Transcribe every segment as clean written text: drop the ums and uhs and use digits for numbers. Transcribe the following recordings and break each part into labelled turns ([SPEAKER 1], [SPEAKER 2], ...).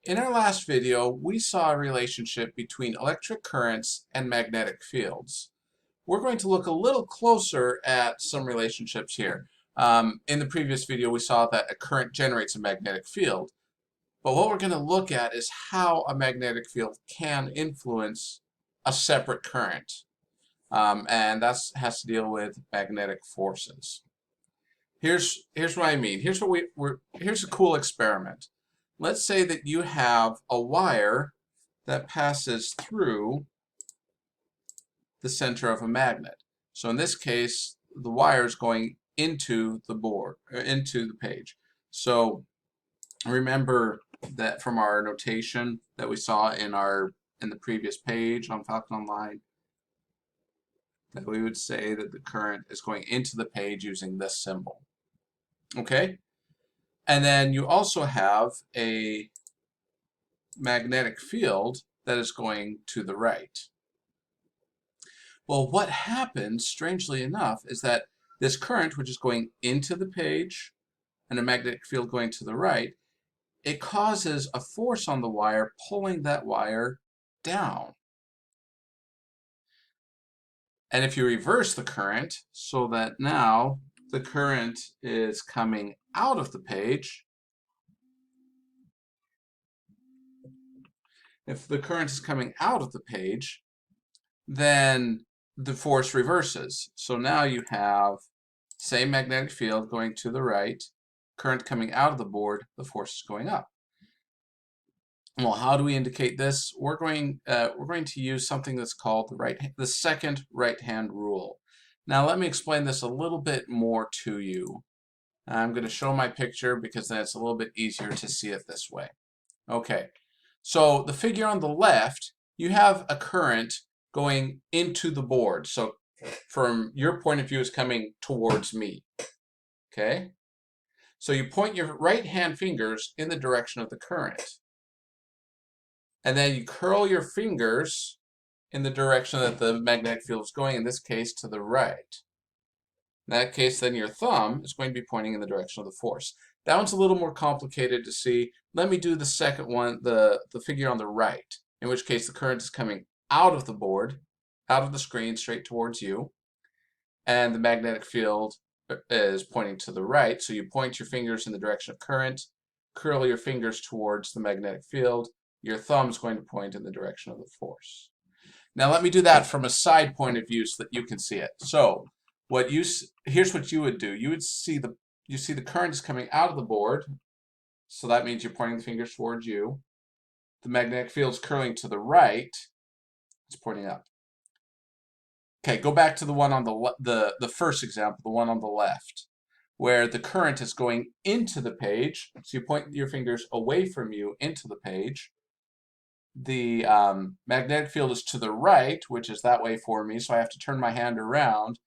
[SPEAKER 1] In our last video, we saw a relationship between electric currents and magnetic fields. We're going to look a little closer at some relationships here. In the previous video, we saw that a current generates a magnetic field. But what we're going to look at is how a magnetic field can influence a separate current. And that has to deal with magnetic forces. Here's what I mean. Here's a cool experiment. Let's say that you have a wire that passes through the center of a magnet. So in this case, the wire is going into the board, or into the page. So remember that from our notation that we saw in the previous page on Falcon Online, that we would say that the current is going into the page using this symbol. Okay? And then you also have a magnetic field that is going to the right. Well, what happens, strangely enough, is that this current, which is going into the page, and a magnetic field going to the right, it causes a force on the wire pulling that wire down. And if you reverse the current so that now the current is coming out of the page, if the current is coming out of the page, then the force reverses. So now you have same magnetic field going to the right, current coming out of the board, the force is going up. Well, how do we indicate this? We're going to use something that's called the second right-hand rule. Now let me explain this a little bit more to you. I'm going to show my picture because then it's a little bit easier to see it this way. Okay, so the figure on the left, you have a current going into the board. So from your point of view, it's coming towards me. Okay? So you point your right hand fingers in the direction of the current. And then you curl your fingers in the direction that the magnetic field is going, in this case to the right. In that case, then your thumb is going to be pointing in the direction of the force. That one's a little more complicated to see. Let me do the second one, the figure on the right, in which case the current is coming out of the board, out of the screen, straight towards you, and the magnetic field is pointing to the right. So you point your fingers in the direction of current, curl your fingers towards the magnetic field, your thumb is going to point in the direction of the force. Now let me do that from a side point of view so that you can see it. So here's what you would do. You see the current is coming out of the board, so that means you're pointing the fingers towards you. The magnetic field is curling to the right, it's pointing up. Okay, go back to the one on the first example, the one on the left, where the current is going into the page. So you point your fingers away from you into the page. The magnetic field is to the right, which is that way for me, so I have to turn my hand around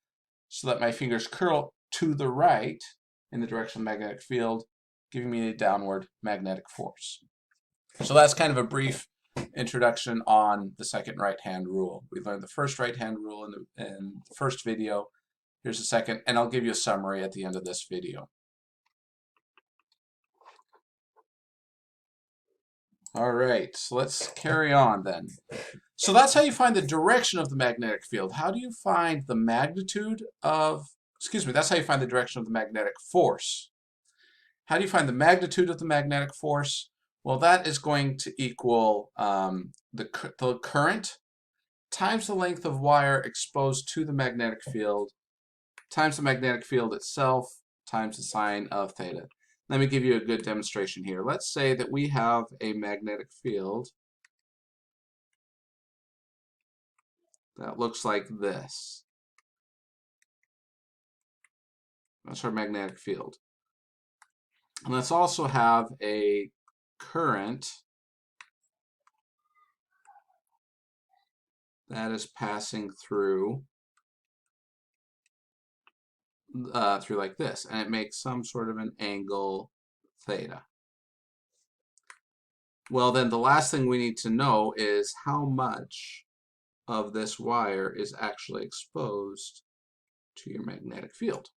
[SPEAKER 1] so that my fingers curl to the right in the direction of the magnetic field, giving me a downward magnetic force. So that's kind of a brief introduction on the second right-hand rule. We learned the first right-hand rule in the first video. Here's the second, and I'll give you a summary at the end of this video. All right, so let's carry on then. So that's how you find the direction of the magnetic field. How do you find the magnitude of, that's how you find the direction of the magnetic force. How do you find the magnitude of the magnetic force? Well, that is going to equal the current times the length of wire exposed to the magnetic field times the magnetic field itself times the sine of theta. Let me give you a good demonstration here. Let's say that we have a magnetic field that looks like this. That's our magnetic field. And let's also have a current that is passing through like this, and it makes some sort of an angle theta. Well, then the last thing we need to know is how much of this wire is actually exposed to your magnetic field.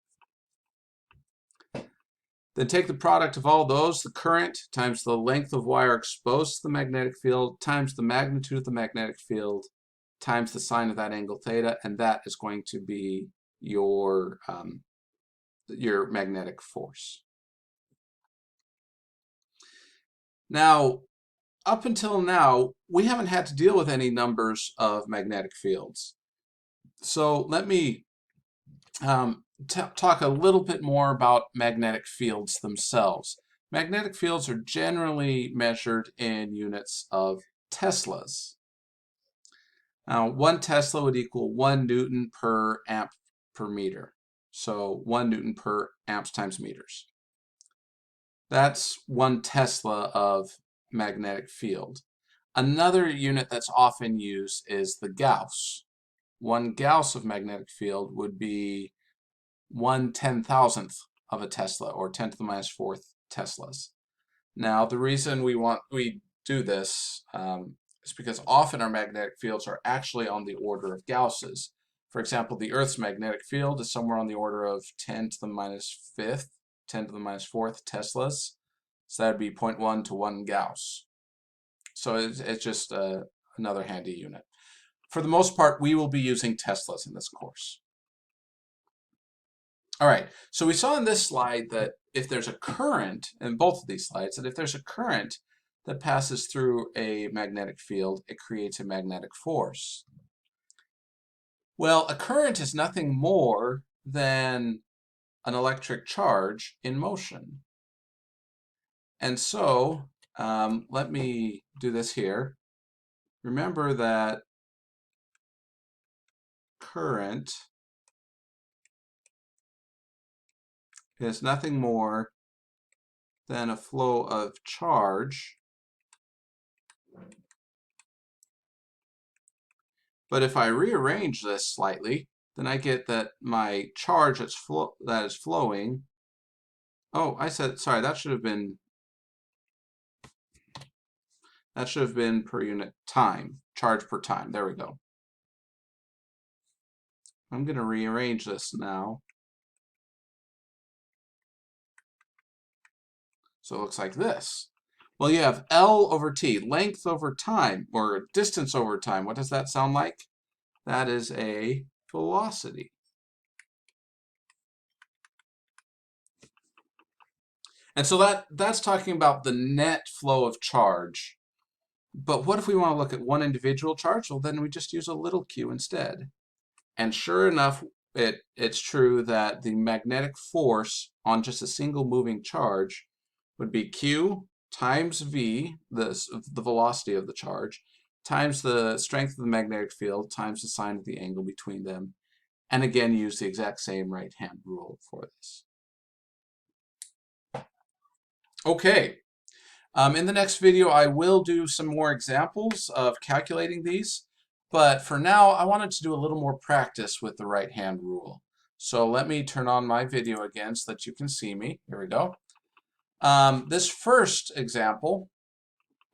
[SPEAKER 1] Then take the product of all those, the current times the length of wire exposed to the magnetic field times the magnitude of the magnetic field times the sine of that angle theta, and that is going to be your magnetic force. Now, up until now, we haven't had to deal with any numbers of magnetic fields. So let me talk a little bit more about magnetic fields themselves. Magnetic fields are generally measured in units of Teslas. Now, 1 Tesla would equal 1 Newton per amp per meter. So 1 Newton per amps times meters. That's 1 Tesla of magnetic field. Another unit that's often used is the Gauss. 1 Gauss of magnetic field would be 1/10,000th of a Tesla, or 10 to the minus 4th Teslas. Now, the reason we do this is because often our magnetic fields are actually on the order of Gausses. For example, the Earth's magnetic field is somewhere on the order of 10 to the minus 5th, 10 to the minus 4th Teslas. So that would be 0.1 to 1 Gauss. So it's just another handy unit. For the most part, we will be using Teslas in this course. All right, so we saw in this slide that if there's a current, in both of these slides, that if there's a current that passes through a magnetic field, it creates a magnetic force. Well, a current is nothing more than an electric charge in motion. And so, let me do this here. Remember that current is nothing more than a flow of charge. But if I rearrange this slightly, then I get that my charge that is flowing. Oh, I said, sorry, that should have been per unit time, charge per time. There we go. I'm going to rearrange this now. So it looks like this. Well, you have L over T, length over time, or distance over time. What does that sound like? That is a velocity. And so that's talking about the net flow of charge. But what if we want to look at one individual charge? Well, then we just use a little q instead. And sure enough, it's true that the magnetic force on just a single moving charge would be q times v, the velocity of the charge, times the strength of the magnetic field, times the sine of the angle between them. And again, use the exact same right-hand rule for this. Okay. In the next video, I will do some more examples of calculating these. But for now, I wanted to do a little more practice with the right-hand rule. So let me turn on my video again so that you can see me. Here we go. This first example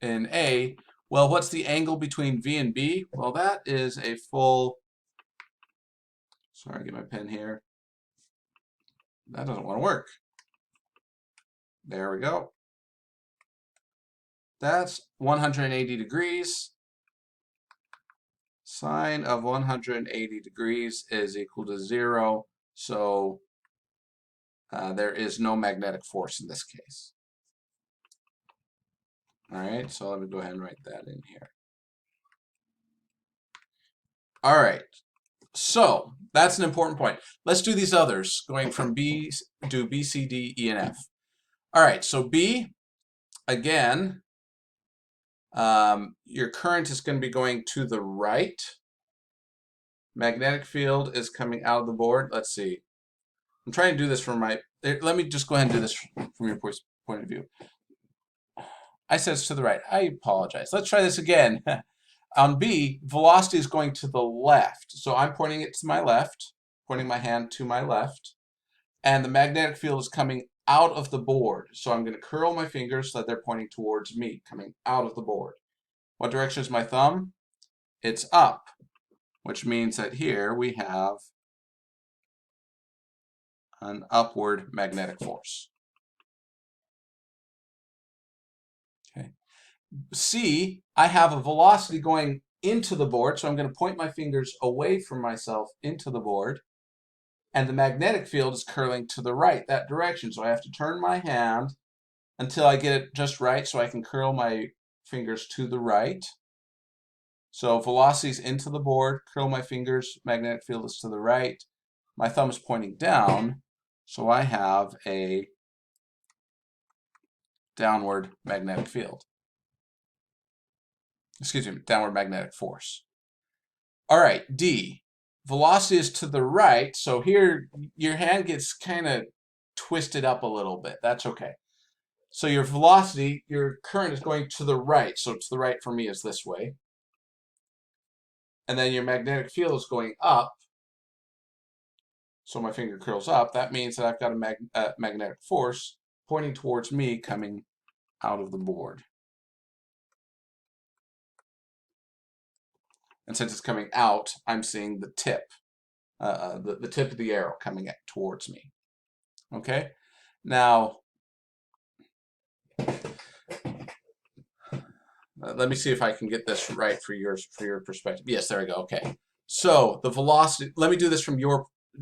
[SPEAKER 1] in A, well, what's the angle between V and B? Well, that is a full, sorry, get my pen here. That doesn't want to work. There we go. That's 180 degrees. Sine of 180 degrees is equal to 0. So there is no magnetic force in this case. All right, so let me go ahead and write that in here. All right, so that's an important point. Let's do these others, going from B, do B, C, D, E, and F. All right, so B, again, your current is going to be going to the right. Magnetic field is coming out of the board. Let's see. I'm trying to do this from my, let me just go ahead and do this from your point of view. I said it's to the right. I apologize. Let's try this again. On B, velocity is going to the left. So I'm pointing it to my left, pointing my hand to my left. And the magnetic field is coming out of the board. So I'm going to curl my fingers so that they're pointing towards me, coming out of the board. What direction is my thumb? It's up, which means that here we have an upward magnetic force. C, I have a velocity going into the board, so I'm going to point my fingers away from myself into the board, and the magnetic field is curling to the right, that direction. So I have to turn my hand until I get it just right so I can curl my fingers to the right. So velocity is into the board, curl my fingers, magnetic field is to the right. My thumb is pointing down, so I have a downward magnetic field. Excuse me, downward magnetic force. All right, D. Velocity is to the right, so here your hand gets kind of twisted up a little bit. That's okay. So your velocity, your current is going to the right. So to the right for me is this way. And then your magnetic field is going up. So my finger curls up. That means that I've got a magnetic force pointing towards me coming out of the board. And since it's coming out, I'm seeing the tip, the tip of the arrow coming towards me. Okay? Now, let me see if I can get this right for your perspective. Yes, there we go. Okay. So the velocity, let me do this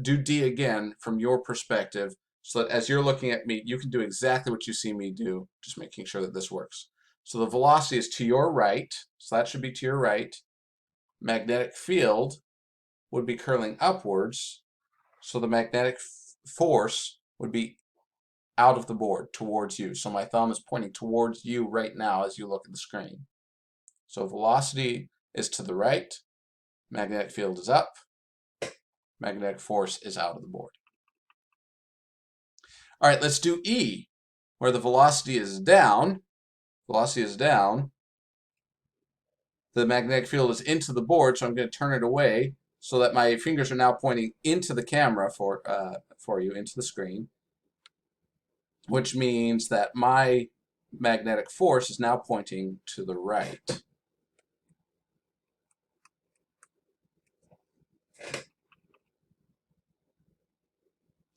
[SPEAKER 1] do D again from your perspective, so that as you're looking at me, you can do exactly what you see me do, just making sure that this works. So the velocity is to your right, so that should be to your right. Magnetic field would be curling upwards, so the magnetic force would be out of the board towards you. So my thumb is pointing towards you right now as you look at the screen. So velocity is to the right, magnetic field is up, magnetic force is out of the board. All right, let's do E, where the velocity is down. Velocity is down. The magnetic field is into the board, so I'm going to turn it away so that my fingers are now pointing into the camera for you, into the screen, which means that my magnetic force is now pointing to the right.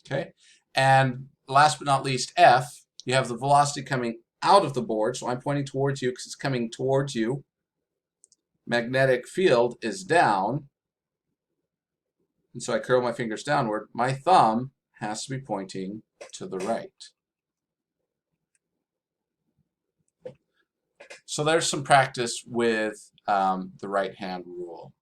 [SPEAKER 1] Okay, and last but not least, F, you have the velocity coming out of the board, so I'm pointing towards you because it's coming towards you. Magnetic field is down, and so I curl my fingers downward. My thumb has to be pointing to the right. So there's some practice with the right hand rule.